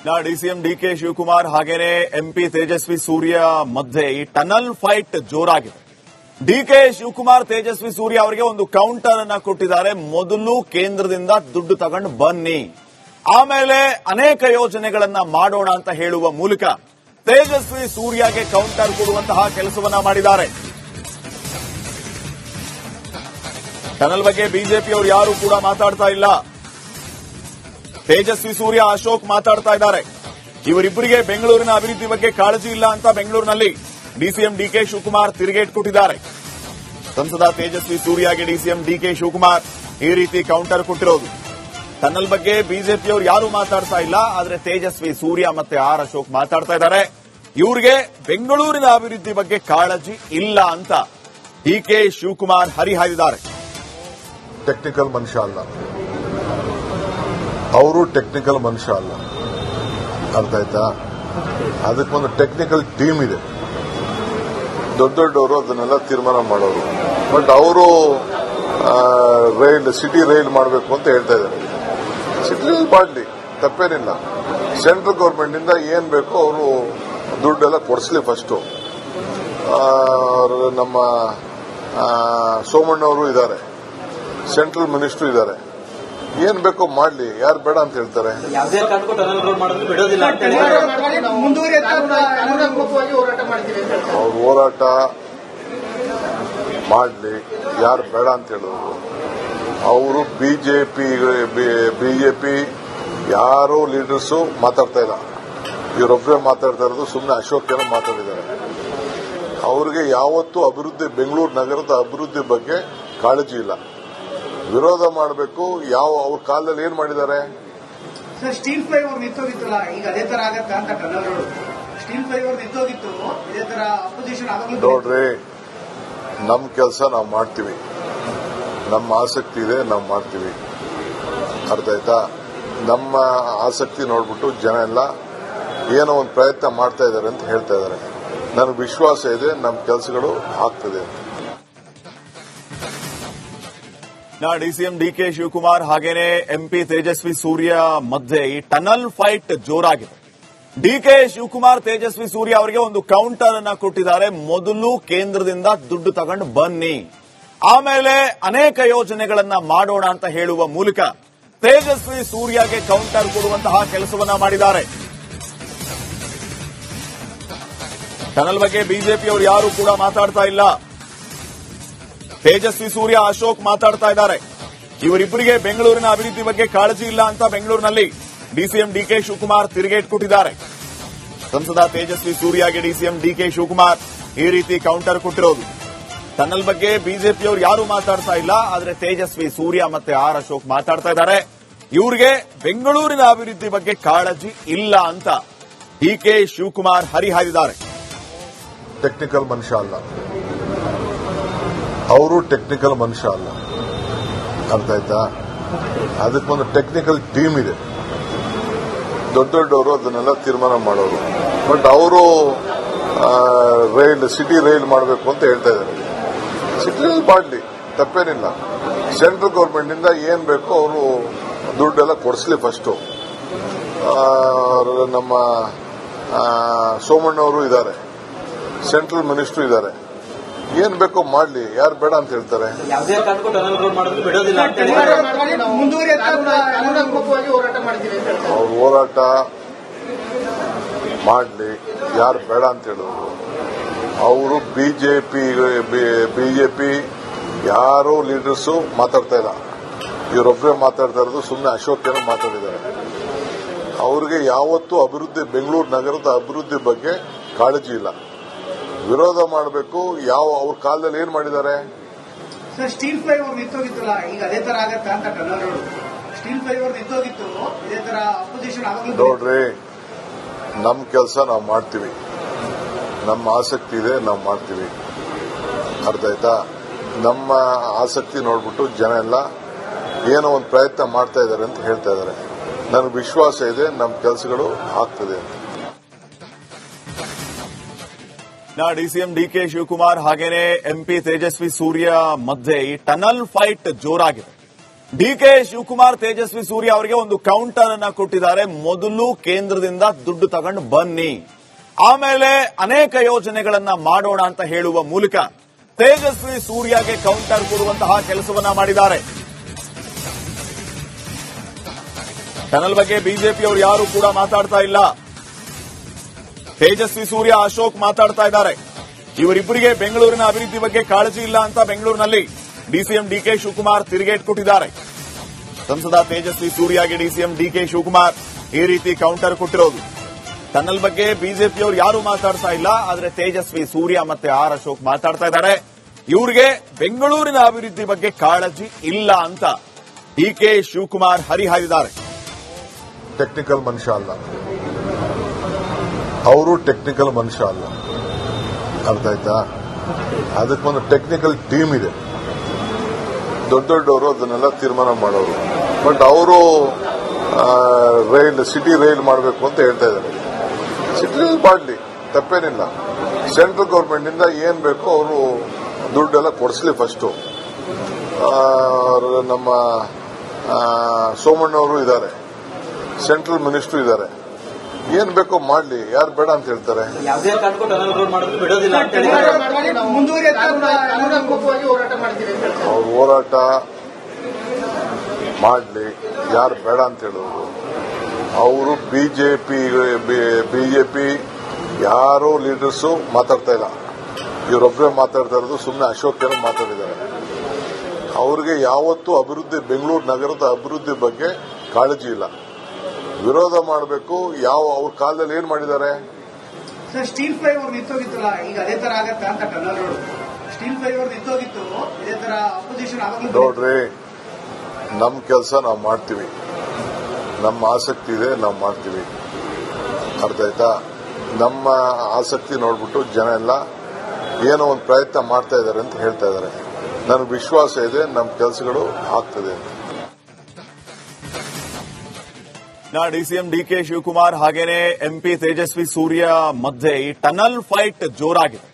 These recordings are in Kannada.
ಡಿಸಿಎಂ ಡಿಕೆ ಶಿವಕುಮಾರ್ ಹಾಗೇನೆ ಎಂಪಿ ತೇಜಸ್ವಿ ಸೂರ್ಯ ಮಧ್ಯೆ ಈ ಟನಲ್ ಫೈಟ್ ಜೋರಾಗಿದೆ. ಡಿಕೆ ಶಿವಕುಮಾರ್ ತೇಜಸ್ವಿ ಸೂರ್ಯ ಅವರಿಗೆ ಒಂದು ಕೌಂಟರ್ ಅನ್ನ ಕೊಟ್ಟಿದ್ದಾರೆ. ಮೊದಲು ಕೇಂದ್ರದಿಂದ ದುಡ್ಡು ತಗೊಂಡು ಬನ್ನಿ, ಆಮೇಲೆ ಅನೇಕ ಯೋಜನೆಗಳನ್ನ ಮಾಡೋಣ ಅಂತ ಹೇಳುವ ಮೂಲಕ ತೇಜಸ್ವಿ ಸೂರ್ಯಗೆ ಕೌಂಟರ್ ಕೊಡುವಂತಹ ಕೆಲಸವನ್ನ ಮಾಡಿದ್ದಾರೆ. ಟನಲ್ ಬಗ್ಗೆ ಬಿಜೆಪಿಯವರು ಯಾರು ಕೂಡ ಮಾತಾಡ್ತಾ ಇಲ್ಲ. ತೇಜಸ್ವಿ ಸೂರ್ಯ, ಅಶೋಕ್ ಮಾತಾಡ್ತಾ ಇದ್ದಾರೆ. ಇವರಿಬ್ಬರಿಗೆ ಬೆಂಗಳೂರಿನ ಅಭಿವೃದ್ಧಿ ಬಗ್ಗೆ ಕಾಳಜಿ ಇಲ್ಲ ಅಂತ ಬೆಂಗಳೂರಿನಲ್ಲಿ ಡಿಸಿಎಂ ಡಿಕೆ ಶಿವಕುಮಾರ್ ತಿರುಗೇಟ್ ಕೊಟ್ಟಿದ್ದಾರೆ. ಸಂಸದ ತೇಜಸ್ವಿ ಸೂರ್ಯಗೆ ಡಿಸಿಎಂ ಡಿಕೆ ಶಿವಕುಮಾರ್ ಈ ರೀತಿ ಕೌಂಟರ್ ಕೊಟ್ಟಿರೋದು. ಟನಲ್ ಬಗ್ಗೆ ಬಿಜೆಪಿಯವರು ಯಾರು ಮಾತಾಡ್ತಾ ಇಲ್ಲ, ಆದ್ರೆ ತೇಜಸ್ವಿ ಸೂರ್ಯ ಮತ್ತೆ ಆರ್ ಅಶೋಕ್ ಮಾತಾಡ್ತಾ ಇದ್ದಾರೆ. ಇವರಿಗೆ ಬೆಂಗಳೂರಿನ ಅಭಿವೃದ್ಧಿ ಬಗ್ಗೆ ಕಾಳಜಿ ಇಲ್ಲ ಅಂತ ಡಿಕೆ ಶಿವಕುಮಾರ್ ಹರಿಹಾಯ್ದಿದ್ದಾರೆ. ಟೆಕ್ನಿಕಲ್ ಮನುಷ್ಯ ಅಲ್ಲ ಅವರು, ಟೆಕ್ನಿಕಲ್ ಮನುಷ್ಯ ಅಲ್ಲ, ಅರ್ಥ ಆಯ್ತಾ? ಅದಕ್ಕೊಂದು ಟೆಕ್ನಿಕಲ್ ಟೀಮ್ ಇದೆ, ದೊಡ್ಡ ದೊಡ್ಡವರು ಅದನ್ನೆಲ್ಲ ತೀರ್ಮಾನ ಮಾಡೋರು. ಬಟ್ ಅವರು ಸಿಟಿ ರೈಲ್ ಮಾಡಬೇಕು ಅಂತ ಹೇಳ್ತಾ ಇದ್ದಾರೆ. ಸಿಟಿ ರೈಲ್ ಮಾಡಲಿ, ತಪ್ಪೇನಿಲ್ಲ. ಸೆಂಟ್ರಲ್ ಗೌರ್ಮೆಂಟ್ ನಿಂದ ಏನ್ ಬೇಕೋ ಅವರು ದುಡ್ಡೆಲ್ಲ ಕೊಡಿಸ್ಲಿ ಫಸ್ಟ್. ನಮ್ಮ ಸೋಮಣ್ಣವರು ಇದ್ದಾರೆ, ಸೆಂಟ್ರಲ್ ಮಿನಿಸ್ಟರ್ ಇದ್ದಾರೆ, ಏನ್ ಬೇಕೋ ಮಾಡ್ಲಿ, ಯಾರು ಬೇಡ ಅಂತ ಹೇಳ್ತಾರೆ? ಅವ್ರ ಹೋರಾಟ ಮಾಡ್ಲಿ, ಯಾರು ಬೇಡ ಅಂತ ಹೇಳಿದ್ರು. ಅವರು ಬಿಜೆಪಿ ಯಾರು ಲೀಡರ್ಸು ಮಾತಾಡ್ತಾ ಇಲ್ಲ, ಇವರೊಬ್ಬರೇ ಮಾತಾಡ್ತಾ ಇರೋದು. ಸುಮ್ಮನೆ ಅಶೋಕ್ ಏನೋ ಮಾತಾಡಿದ್ದಾರೆ. ಅವ್ರಿಗೆ ಯಾವತ್ತೂ ಅಭಿವೃದ್ಧಿ, ಬೆಂಗಳೂರು ನಗರದ ಅಭಿವೃದ್ಧಿ ಬಗ್ಗೆ ಕಾಳಜಿ ಇಲ್ಲ. ವಿರೋಧ ಮಾಡಬೇಕು. ಅವ್ರ ಕಾಲದಲ್ಲಿ ಏನ್ ಮಾಡಿದ್ದಾರೆ? ಸ್ಟೀಲ್ ಫ್ಲೈಓವರ್ ನಿಂತೋಗಿತ್ತಲ್ಲ, ಈಗ ಅದೇ ತರ ಆಗತ್ತ ಅಂತ ಟನಲ್ ರೋಡ್. ಸ್ಟೀಲ್ ಫ್ಲೈಓವರ್ ನಿಂತೋಗಿತ್ತು, ಇದೇ ತರ ಅಪೋಸಿಷನ್ ಆಗಲು. ನೋಡ್ರಿ, ನಮ್ ಕೆಲಸ ನಾವು ಮಾಡ್ತೀವಿ, ನಮ್ಮ ಆಸಕ್ತಿ ಇದೆ, ನಾವು ಮಾಡ್ತೀವಿ, ಅರ್ಥ ಆಯ್ತಾ? ನಮ್ಮ ಆಸಕ್ತಿ ನೋಡ್ಬಿಟ್ಟು ಜನ ಎಲ್ಲ ಏನೋ ಒಂದು ಪ್ರಯತ್ನ ಮಾಡ್ತಾ ಇದ್ದಾರೆ ಅಂತ ಹೇಳ್ತಾ ಇದ್ದಾರೆ. ನನಗೆ ವಿಶ್ವಾಸ ಇದೆ, ನಮ್ಮ ಕೆಲಸಗಳು ಆಗ್ತದೆ ಅಂತ. ಡಿಸಿಎಂ ಡಿಕೆ ಶಿವಕುಮಾರ್ ಹಾಗೇನೆ ಎಂಪಿ ತೇಜಸ್ವಿ ಸೂರ್ಯ ಮಧ್ಯೆ ಈ ಟನಲ್ ಫೈಟ್ ಜೋರಾಗಿದೆ. ಡಿಕೆ ಶಿವಕುಮಾರ್ ತೇಜಸ್ವಿ ಸೂರ್ಯ ಅವರಿಗೆ ಒಂದು ಕೌಂಟರ್ ಅನ್ನ ಕೊಟ್ಟಿದ್ದಾರೆ. ಮೊದಲು ಕೇಂದ್ರದಿಂದ ದುಡ್ಡು ತಗೊಂಡು ಬನ್ನಿ, ಆಮೇಲೆ ಅನೇಕ ಯೋಜನೆಗಳನ್ನ ಮಾಡೋಣ ಅಂತ ಹೇಳುವ ಮೂಲಕ ತೇಜಸ್ವಿ ಸೂರ್ಯಗೆ ಕೌಂಟರ್ ಕೊಡುವಂತಹ ಕೆಲಸವನ್ನ ಮಾಡಿದ್ದಾರೆ. ಟನಲ್ ಬಗ್ಗೆ ಬಿಜೆಪಿಯವರು ಯಾರು ಕೂಡ ಮಾತಾಡ್ತಾ ಇಲ್ಲ. ತೇಜಸ್ವಿ ಸೂರ್ಯ, ಅಶೋಕ್ ಮಾತಾಡ್ತಾ ಇದ್ದಾರೆ. ಇವರಿಬ್ಬರಿಗೆ ಬೆಂಗಳೂರಿನ ಅಭಿವೃದ್ಧಿ ಬಗ್ಗೆ ಕಾಳಜಿ ಇಲ್ಲ ಅಂತ ಬೆಂಗಳೂರಿನಲ್ಲಿ ಡಿಸಿಎಂ ಡಿಕೆ ಶಿವಕುಮಾರ್ ತಿರುಗೇಟ್ ಕೊಟ್ಟಿದ್ದಾರೆ. ಸಂಸದ ತೇಜಸ್ವಿ ಸೂರ್ಯಗೆ ಡಿಸಿಎಂ ಡಿಕೆ ಶಿವಕುಮಾರ್ ಈ ರೀತಿ ಕೌಂಟರ್ ಕೊಟ್ಟಿರೋದು. ಟನಲ್ ಬಗ್ಗೆ ಬಿಜೆಪಿಯವರು ಯಾರು ಮಾತಾಡ್ತಾ ಇಲ್ಲ, ಆದ್ರೆ ತೇಜಸ್ವಿ ಸೂರ್ಯ ಮತ್ತೆ ಆರ್ ಅಶೋಕ್ ಮಾತಾಡ್ತಾ ಇದ್ದಾರೆ. ಇವರಿಗೆ ಬೆಂಗಳೂರಿನ ಅಭಿವೃದ್ಧಿ ಬಗ್ಗೆ ಕಾಳಜಿ ಇಲ್ಲ ಅಂತ ಡಿಕೆ ಶಿವಕುಮಾರ್ ಹರಿಹಾಯ್ದಿದ್ದಾರೆ. ಟೆಕ್ನಿಕಲ್ ಮನುಷ್ಯ ಅಲ್ಲ ಅವರು, ಟೆಕ್ನಿಕಲ್ ಮನುಷ್ಯ ಅಲ್ಲ, ಅರ್ಥ ಆಯ್ತಾ? ಅದಕ್ಕೊಂದು ಟೆಕ್ನಿಕಲ್ ಟೀಮ್ ಇದೆ, ದೊಡ್ಡ ದೊಡ್ಡವರು ಅದನ್ನೆಲ್ಲ ತೀರ್ಮಾನ ಮಾಡೋರು. ಬಟ್ ಅವರು ಸಿಟಿ ರೈಲ್ ಮಾಡಬೇಕು ಅಂತ ಹೇಳ್ತಾ ಇದ್ದಾರೆ. ಸಿಟಿ ರೈಲ್ ಮಾಡಲಿ, ತಪ್ಪೇನಿಲ್ಲ. ಸೆಂಟ್ರಲ್ ಗೌರ್ಮೆಂಟ್ ನಿಂದ ಏನ್ ಬೇಕೋ ಅವರು ದುಡ್ಡೆಲ್ಲ ಕೊಡಿಸ್ಲಿ ಫಸ್ಟ್. ನಮ್ಮ ಸೋಮಣ್ಣವರು ಇದ್ದಾರೆ, ಸೆಂಟ್ರಲ್ ಮಿನಿಸ್ಟರ್ ಇದ್ದಾರೆ, ಏನ್ ಬೇಕೋ ಮಾಡ್ಲಿ, ಯಾರು ಬೇಡ ಅಂತ ಹೇಳ್ತಾರೆ? ಅವ್ರ ಹೋರಾಟ ಮಾಡ್ಲಿ, ಯಾರು ಬೇಡ ಅಂತ ಹೇಳಿದ್ರು. ಅವರು ಬಿಜೆಪಿ ಯಾರು ಲೀಡರ್ಸು ಮಾತಾಡ್ತಾ ಇಲ್ಲ, ಇವರೊಬ್ಬರೇ ಮಾತಾಡ್ತಾ ಇರೋದು. ಸುಮ್ಮನೆ ಅಶೋಕ್ ಏನೋ ಮಾತಾಡಿದ್ದಾರೆ. ಅವ್ರಿಗೆ ಯಾವತ್ತೂ ಅಭಿವೃದ್ಧಿ, ಬೆಂಗಳೂರು ನಗರದ ಅಭಿವೃದ್ಧಿ ಬಗ್ಗೆ ಕಾಳಜಿ ಇಲ್ಲ. ವಿರೋಧ ಮಾಡಬೇಕು. ಅವ್ರ ಕಾಲದಲ್ಲಿ ಏನ್ ಮಾಡಿದ್ದಾರೆ? ಸ್ಟೀಲ್ ಫ್ಲೈಓವರ್ ನಿಂತೋಗಿತ್ತಲ್ಲ, ಈಗ ಅದೇ ತರ ಆಗತ್ತ ಅಂತ ಟನಲ್ ರೋಡ್. ಸ್ಟೀಲ್ ಫ್ಲೈಓವರ್ ನಿಂತೋಗಿತ್ತು, ಇದೇ ತರ ಅಪೋಸಿಷನ್ ಆಗಲು. ನೋಡ್ರಿ, ನಮ್ಮ ಕೆಲಸ ನಾವು ಮಾಡ್ತೀವಿ, ನಮ್ಮ ಆಸಕ್ತಿ ಇದೆ, ನಾವು ಮಾಡ್ತೀವಿ, ಅರ್ಥ ಆಯ್ತಾ? ನಮ್ಮ ಆಸಕ್ತಿ ನೋಡ್ಬಿಟ್ಟು ಜನ ಎಲ್ಲ ಏನೋ ಒಂದು ಪ್ರಯತ್ನ ಮಾಡ್ತಾ ಇದ್ದಾರೆ ಅಂತ ಹೇಳ್ತಾ ಇದ್ದಾರೆ. ನನಗೆ ವಿಶ್ವಾಸ ಇದೆ, ನಮ್ಮ ಕೆಲಸಗಳು ಆಗ್ತದೆ ಅಂತ. ಡಿಸಿಎಂ ಡಿಕೆ ಶಿವಕುಮಾರ್ ಹಾಗೇನೆ ಎಂಪಿ ತೇಜಸ್ವಿ ಸೂರ್ಯ ಮಧ್ಯೆ ಈ ಟನಲ್ ಫೈಟ್ ಜೋರಾಗಿದೆ. ಡಿಕೆ ಶಿವಕುಮಾರ್ ತೇಜಸ್ವಿ ಸೂರ್ಯ ಅವರಿಗೆ ಒಂದು ಕೌಂಟರ್ ಅನ್ನ ಕೊಟ್ಟಿದ್ದಾರೆ. ಮೊದಲು ಕೇಂದ್ರದಿಂದ ದುಡ್ಡು ತಗೊಂಡು ಬನ್ನಿ, ಆಮೇಲೆ ಅನೇಕ ಯೋಜನೆಗಳನ್ನ ಮಾಡೋಣ ಅಂತ ಹೇಳುವ ಮೂಲಕ ತೇಜಸ್ವಿ ಸೂರ್ಯಗೆ ಕೌಂಟರ್ ಕೊಡುವಂತಹ ಕೆಲಸವನ್ನ ಮಾಡಿದ್ದಾರೆ. ಟನಲ್ ಬಗ್ಗೆ ಬಿಜೆಪಿಯವರು ಯಾರು ಕೂಡ ಮಾತಾಡ್ತಾ ಇಲ್ಲ. ತೇಜಸ್ವಿ ಸೂರ್ಯ, ಅಶೋಕ್ ಮಾತಾಡ್ತಾ ಇದ್ದಾರೆ. ಇವರಿಬ್ಬರಿಗೆ ಬೆಂಗಳೂರಿನ ಅಭಿವೃದ್ಧಿ ಬಗ್ಗೆ ಕಾಳಜಿ ಇಲ್ಲ ಅಂತ ಬೆಂಗಳೂರಿನಲ್ಲಿ ಡಿಸಿಎಂ ಡಿಕೆ ಶಿವಕುಮಾರ್ ತಿರುಗೇಟ್ ಕೊಟ್ಟಿದ್ದಾರೆ. ಸಂಸದ ತೇಜಸ್ವಿ ಸೂರ್ಯಗೆ ಡಿಸಿಎಂ ಡಿಕೆ ಶಿವಕುಮಾರ್ ಈ ರೀತಿ ಕೌಂಟರ್ ಕೊಟ್ಟಿರೋದು. ಟನಲ್ ಬಗ್ಗೆ ಬಿಜೆಪಿಯವರು ಯಾರು ಮಾತಾಡ್ತಾ ಇಲ್ಲ, ಆದ್ರೆ ತೇಜಸ್ವಿ ಸೂರ್ಯ ಮತ್ತೆ ಆರ್ ಅಶೋಕ್ ಮಾತಾಡ್ತಾ ಇದ್ದಾರೆ. ಇವರಿಗೆ ಬೆಂಗಳೂರಿನ ಅಭಿವೃದ್ಧಿ ಬಗ್ಗೆ ಕಾಳಜಿ ಇಲ್ಲ ಅಂತ ಡಿಕೆ ಶಿವಕುಮಾರ್ ಹರಿಹಾಯ್ದಿದ್ದಾರೆ. ಟೆಕ್ನಿಕಲ್ ಮನುಷ್ಯ ಅಲ್ಲ, ಅವರು ಟೆಕ್ನಿಕಲ್ ಮನುಷ್ಯ ಅಲ್ಲ, ಅರ್ಥ ಆಯ್ತಾ? ಅದಕ್ಕೊಂದು ಟೆಕ್ನಿಕಲ್ ಟೀಮ್ ಇದೆ, ದೊಡ್ಡವರು ಅದನ್ನೆಲ್ಲ ತೀರ್ಮಾನ ಮಾಡೋರು. ಬಟ್ ಅವರು ಸಿಟಿ ರೈಲ್ ಮಾಡಬೇಕು ಅಂತ ಹೇಳ್ತಾ ಇದ್ದಾರೆ. ಸಿಟಿ ರೈಲ್ ಮಾಡಲಿ, ತಪ್ಪೇನಿಲ್ಲ. ಸೆಂಟ್ರಲ್ ಗೌರ್ಮೆಂಟ್ ನಿಂದ ಏನ್ ಬೇಕೋ ಅವರು ದುಡ್ಡೆಲ್ಲ ಕೊಡಿಸ್ಲಿ. ಫಸ್ಟ್ ನಮ್ಮ ಸೋಮಣ್ಣವರು ಇದ್ದಾರೆ, ಸೆಂಟ್ರಲ್ ಮಿನಿಸ್ಟರ್ ಇದ್ದಾರೆ, ಏನ್ ಬೇಕೋ ಮಾಡ್ಲಿ, ಯಾರು ಬೇಡ ಅಂತ ಹೇಳ್ತಾರೆ? ಅವ್ರ ಹೋರಾಟ ಮಾಡ್ಲಿ, ಯಾರು ಬೇಡ ಅಂತ ಹೇಳೋರು? ಅವರು ಬಿಜೆಪಿ ಯಾರೋ ಲೀಡರ್ಸು ಮಾತಾಡ್ತಾ ಇಲ್ಲ, ಇವರೊಬ್ಬರೇ ಮಾತಾಡ್ತಾ ಇರೋದು. ಸುಮ್ಮನೆ ಅಶೋಕ್ ಏನೋ ಮಾತಾಡಿದ್ದಾರೆ. ಅವ್ರಿಗೆ ಯಾವತ್ತೂ ಅಭಿವೃದ್ಧಿ, ಬೆಂಗಳೂರು ನಗರದ ಅಭಿವೃದ್ಧಿ ಬಗ್ಗೆ ಕಾಳಜಿ ಇಲ್ಲ. ವಿರೋಧ ಮಾಡಬೇಕು. ಅವ್ರ ಕಾಲದಲ್ಲಿ ಏನ್ ಮಾಡಿದ್ದಾರೆ? ಸರ್, ಸ್ಟೀಲ್ ಫ್ಲೈಓವರ್ ನಿಂತೋಗಿತ್ತಲ್ಲ, ಈಗ ಅದೇ ತರ ಆಗತ್ತ ಅಂತ ಟನಲ್ ರೋಡ್ ಸ್ಟೀಲ್ ಫ್ಲೈಓವರ್ ನಿಂತೋಗಿತ್ತು. ಇದೇ ತರ ಅಪೋಸಿಷನ್ ಆವಾಗಲೂ ನೋಡ್ರಿ, ನಮ್ ಕೆಲಸ ನಾವು ಮಾಡ್ತೀವಿ, ನಮ್ಮ ಆಸಕ್ತಿ ಇದೆ, ನಾವು ಮಾಡ್ತೀವಿ, ಅರ್ಥ ಆಯ್ತಾ? ನಮ್ಮ ಆಸಕ್ತಿ ನೋಡ್ಬಿಟ್ಟು ಜನ ಎಲ್ಲ ಏನೋ ಒಂದು ಪ್ರಯತ್ನ ಮಾಡ್ತಾ ಇದ್ದಾರೆ ಅಂತ ಹೇಳ್ತಾ ಇದ್ದಾರೆ. ನನಗೆ ವಿಶ್ವಾಸ ಇದೆ, ನಮ್ಮ ಕೆಲಸಗಳು ಆಗ್ತದೆ ಅಂತ. ಡಿಸಿಎಂ ಡಿಕೆ ಶಿವಕುಮಾರ್ ಹಾಗೇನೆ ಎಂಪಿ ತೇಜಸ್ವಿ ಸೂರ್ಯ ಮಧ್ಯೆ ಈ ಟನಲ್ ಫೈಟ್ ಜೋರಾಗಿದೆ.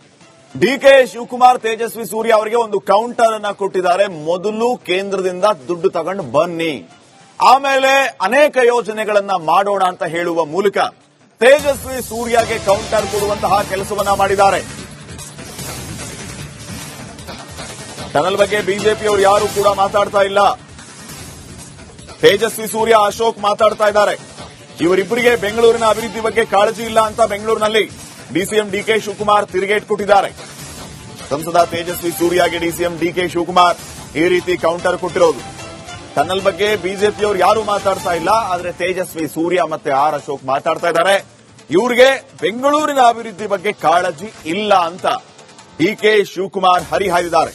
ಡಿಕೆ ಶಿವಕುಮಾರ್ ತೇಜಸ್ವಿ ಸೂರ್ಯ ಅವರಿಗೆ ಒಂದು ಕೌಂಟರ್ ಅನ್ನ ಕೊಟ್ಟಿದ್ದಾರೆ. ಮೊದಲು ಕೇಂದ್ರದಿಂದ ದುಡ್ಡು ತಗೊಂಡು ಬನ್ನಿ, ಆಮೇಲೆ ಅನೇಕ ಯೋಜನೆಗಳನ್ನ ಮಾಡೋಣ ಅಂತ ಹೇಳುವ ಮೂಲಕ ತೇಜಸ್ವಿ ಸೂರ್ಯಗೆ ಕೌಂಟರ್ ಕೊಡುವಂತಹ ಕೆಲಸವನ್ನ ಮಾಡಿದ್ದಾರೆ. ಟನಲ್ ಬಗ್ಗೆ ಬಿಜೆಪಿಯವರು ಯಾರು ಕೂಡ ಮಾತಾಡ್ತಾ ಇಲ್ಲ. ತೇಜಸ್ವಿ ಸೂರ್ಯ, ಅಶೋಕ್ ಮಾತಾಡ್ತಾ ಇದ್ದಾರೆ. ಇವರಿಬ್ಬರಿಗೆ ಬೆಂಗಳೂರಿನ ಅಭಿವೃದ್ಧಿ ಬಗ್ಗೆ ಕಾಳಜಿ ಇಲ್ಲ ಅಂತ ಬೆಂಗಳೂರಿನಲ್ಲಿ ಡಿಸಿಎಂ ಡಿಕೆ ಶಿವಕುಮಾರ್ ತಿರುಗೇಟ್ ಕೊಟ್ಟಿದ್ದಾರೆ. ಸಂಸದ ತೇಜಸ್ವಿ ಸೂರ್ಯಗೆ ಡಿಸಿಎಂ ಡಿಕೆ ಶಿವಕುಮಾರ್ ಈ ರೀತಿ ಕೌಂಟರ್ ಕೊಟ್ಟಿರೋದು. ಟನಲ್ ಬಗ್ಗೆ ಬಿಜೆಪಿಯವರು ಯಾರು ಮಾತಾಡ್ತಾ ಇಲ್ಲ, ಆದ್ರೆ ತೇಜಸ್ವಿ ಸೂರ್ಯ ಮತ್ತೆ ಆರ್ ಅಶೋಕ್ ಮಾತಾಡ್ತಾ ಇದ್ದಾರೆ. ಇವರಿಗೆ ಬೆಂಗಳೂರಿನ ಅಭಿವೃದ್ಧಿ ಬಗ್ಗೆ ಕಾಳಜಿ ಇಲ್ಲ ಅಂತ ಡಿಕೆ ಶಿವಕುಮಾರ್ ಹರಿಹಾಯ್ದಿದ್ದಾರೆ.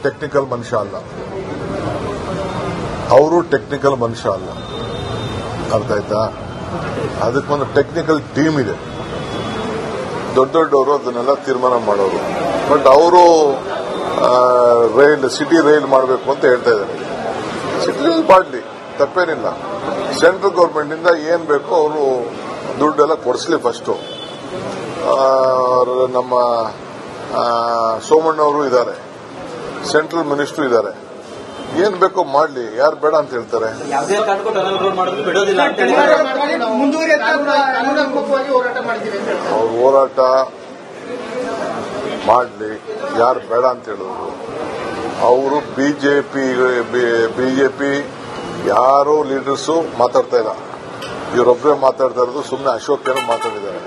ಟೆಕ್ನಿಕಲ್ ಮನುಷ್ಯ ಅಲ್ಲ, ಅವರು ಟೆಕ್ನಿಕಲ್ ಮನುಷ್ಯ ಅಲ್ಲ, ಅರ್ಥ ಆಯ್ತಾ? ಅದಕ್ಕೊಂದು ಟೆಕ್ನಿಕಲ್ ಟೀಮ್ ಇದೆ, ದೊಡ್ಡವರು ಅದನ್ನೆಲ್ಲ ತೀರ್ಮಾನ ಮಾಡೋರು. ಬಟ್ ಅವರು ಸಿಟಿ ರೈಲ್ ಮಾಡಬೇಕು ಅಂತ ಹೇಳ್ತಾ ಇದ್ದಾರೆ. ಸಿಟಿ ರೈಲ್ ಮಾಡಲಿ, ತಪ್ಪೇನಿಲ್ಲ. ಸೆಂಟ್ರಲ್ ಗೌರ್ಮೆಂಟ್ ನಿಂದ ಏನ್ ಬೇಕೋ ಅವರು ದುಡ್ಡೆಲ್ಲ ಕೊಡಿಸ್ಲಿ. ಫಸ್ಟ್ ನಮ್ಮ ಸೋಮಣ್ಣವರು ಇದ್ದಾರೆ, ಸೆಂಟ್ರಲ್ ಮಿನಿಸ್ಟರ್ ಇದ್ದಾರೆ, ಏನ್ ಬೇಕೋ ಮಾಡ್ಲಿ, ಯಾರು ಬೇಡ ಅಂತ ಹೇಳ್ತಾರೆ? ಅವ್ರ ಹೋರಾಟ ಮಾಡ್ಲಿ, ಯಾರು ಬೇಡ ಅಂತ ಹೇಳೋರು? ಅವರು ಬಿಜೆಪಿ ಯಾರೋ ಲೀಡರ್ಸು ಮಾತಾಡ್ತಾ ಇಲ್ಲ, ಇವರೊಬ್ಬರೇ ಮಾತಾಡ್ತಾ ಇರೋದು. ಸುಮ್ಮನೆ ಅಶೋಕ್ ಏನೋ ಮಾತಾಡಿದ್ದಾರೆ.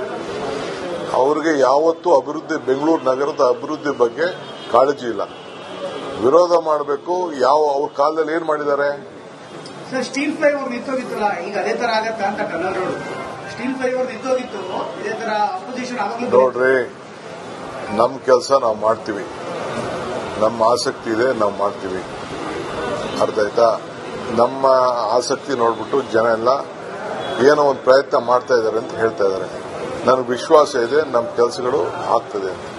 ಅವ್ರಿಗೆ ಯಾವತ್ತೂ ಅಭಿವೃದ್ಧಿ, ಬೆಂಗಳೂರು ನಗರದ ಅಭಿವೃದ್ಧಿ ಬಗ್ಗೆ ಕಾಳಜಿ ಇಲ್ಲ. ವಿರೋಧ ಮಾಡಬೇಕು. ಅವ್ರ ಕಾಲದಲ್ಲಿ ಏನ್ ಮಾಡಿದ್ದಾರೆ? ಸರ್, ಸ್ಟೀಲ್ ಫ್ಲೈಓವರ್ ನಿಂತೋಗಿತ್ತಲ್ಲ, ಈಗ ಅದೇ ತರ ಆಗತ್ತ ಅಂತ ಟನಲ್ ರೋಡ್ ಸ್ಟೀಲ್ ಫ್ಲೈಓವರ್ ನಿಂತೋಗಿತ್ತು. ಇದೇ ತರ ಅಪೋಸಿಷನ್ ಆವಾಗಲೂ ನೋಡ್ರಿ, ನಮ್ಮ ಕೆಲಸ ನಾವು ಮಾಡ್ತೀವಿ, ನಮ್ಮ ಆಸಕ್ತಿ ಇದೆ, ನಾವು ಮಾಡ್ತೀವಿ, ಅರ್ಥ ಆಯ್ತಾ? ನಮ್ಮ ಆಸಕ್ತಿ ನೋಡ್ಬಿಟ್ಟು ಜನ ಎಲ್ಲ ಏನೋ ಒಂದು ಪ್ರಯತ್ನ ಮಾಡ್ತಾ ಇದ್ದಾರೆ ಅಂತ ಹೇಳ್ತಾ ಇದ್ದಾರೆ. ನನಗೆ ವಿಶ್ವಾಸ ಇದೆ, ನಮ್ಮ ಕೆಲಸಗಳು ಆಗ್ತದೆ ಅಂತ.